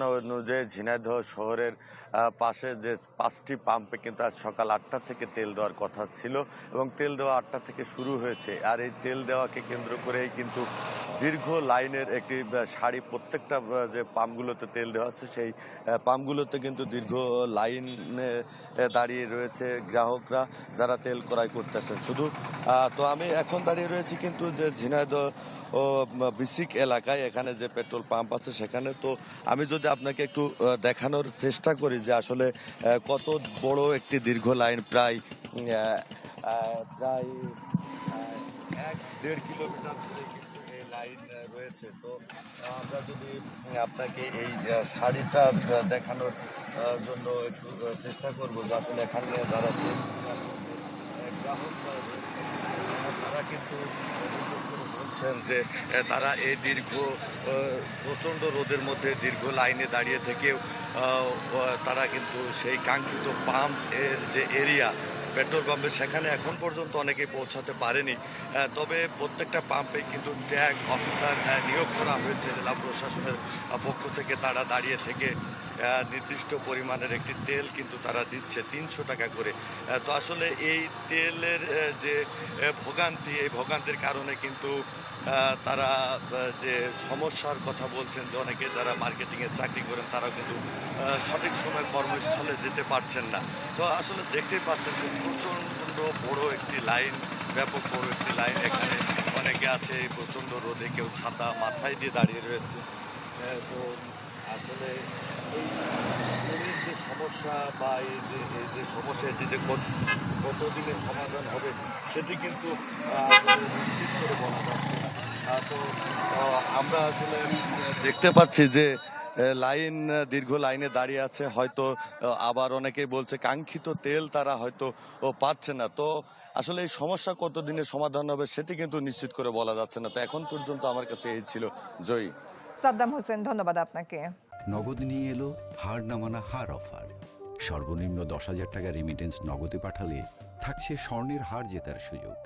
জানানো অনুযায়ী ঝিনাইদহ শহরের পাশে যে 5টি পাম্পে কিন্তু আজ সকাল 8টা থেকে তেল দেওয়ার কথা ছিল এবং তেল দেওয়া 8টা থেকে শুরু হয়েছে। আর এই তেল দেওয়াকে কেন্দ্র করেই কিন্তু দীর্ঘ লাইনের একটি সারি, প্রত্যেকটা যে পাম্পগুলোতে তেল দেওয়া হচ্ছে সেই পাম্পগুলোতে কিন্তু দীর্ঘ লাইনে দাঁড়িয়ে রয়েছে গ্রাহকরা, যারা তেল ক্রয় করতেছেন। শুধু তো আমি এখন দাঁড়িয়ে রয়েছি কিন্তু যে ঝিনাইদহ ও বিসিক এলাকায়, এখানে যে পেট্রোল পাম্প আছে সেখানে। তো আমি যদি আপনাকে একটু দেখানোর চেষ্টা করি যে আসলে কত বড় একটি দীর্ঘ লাইন, প্রায় প্রায় 1-1.5 কিলোমিটার ধরে কিন্তু এই লাইন রয়েছে। তো আমরা যদি আপনাকে এই শাড়িটা দেখানোর জন্য একটু চেষ্টা করব যে আসলে এখানে যারা গ্রাহকরা রয়েছে, তারা কিন্তু অভিযোগ করে বলছেন যে তারা এই দীর্ঘ প্রচণ্ড রোদের মধ্যে দীর্ঘ লাইনে দাঁড়িয়ে থেকেও তারা কিন্তু সেই কাঙ্ক্ষিত পাম্প এর যে এরিয়া পেট্রোল পাম্পে, সেখানে এখন পর্যন্ত অনেকেই পৌঁছাতে পারেনি। তবে প্রত্যেকটা পাম্পে কিন্তু ট্যাগ অফিসার নিয়োগ করা হয়েছে জেলা প্রশাসনের পক্ষ থেকে। তারা দাঁড়িয়ে থেকে নির্দিষ্ট পরিমাণের একটি তেল কিন্তু তারা দিচ্ছে 300 টাকা করে। তো আসলে এই তেলের যে ভোগান্তি, এই ভোগান্তির কারণে কিন্তু তারা যে সমস্যার কথা বলছেন, যে অনেকে যারা মার্কেটিংয়ে চাকরি করেন তারাও কিন্তু সঠিক সময় কর্মস্থলে যেতে পারছেন না। তো আসলে দেখতেই পাচ্ছেন যে প্রচণ্ড বড় একটি লাইন, ব্যাপক বড় একটি লাইন। এখানে অনেকে আছে এই প্রচণ্ড রোদে, কেউ ছাতা মাথায় দিয়ে দাঁড়িয়ে রয়েছে। তো আসলে এই তেলের যে সমস্যা বা এই যে সমস্যা, এটি যে কতদিনের সমাধান হবে সেটি কিন্তু আসলে নিশ্চিত করে বলা যাচ্ছে না। তো আমরা আসলে দেখতে পাচ্ছি যে লাইন, দীর্ঘ লাইনে দাঁড়িয়ে আছে। হয়তো আবার অনেকেই বলছে কাঙ্ক্ষিত তেল তারা হয়তো পাচ্ছে না। তো আসলে এই সমস্যা কতদিনে সমাধান হবে সেটি কিন্তু নিশ্চিত করে বলা যাচ্ছে না। তো এখন পর্যন্ত আমার কাছে এই ছিল। জয়ী। সাদ্দাম হোসেন, ধন্যবাদ আপনাকে। নগদ নিয়ে এলো হার না মানা হার অফার। সর্বনিম্ন 10,000 টাকা রেমিটেন্স নগদে পাঠালে থাকছে স্বর্ণের হার জেতার সুযোগ।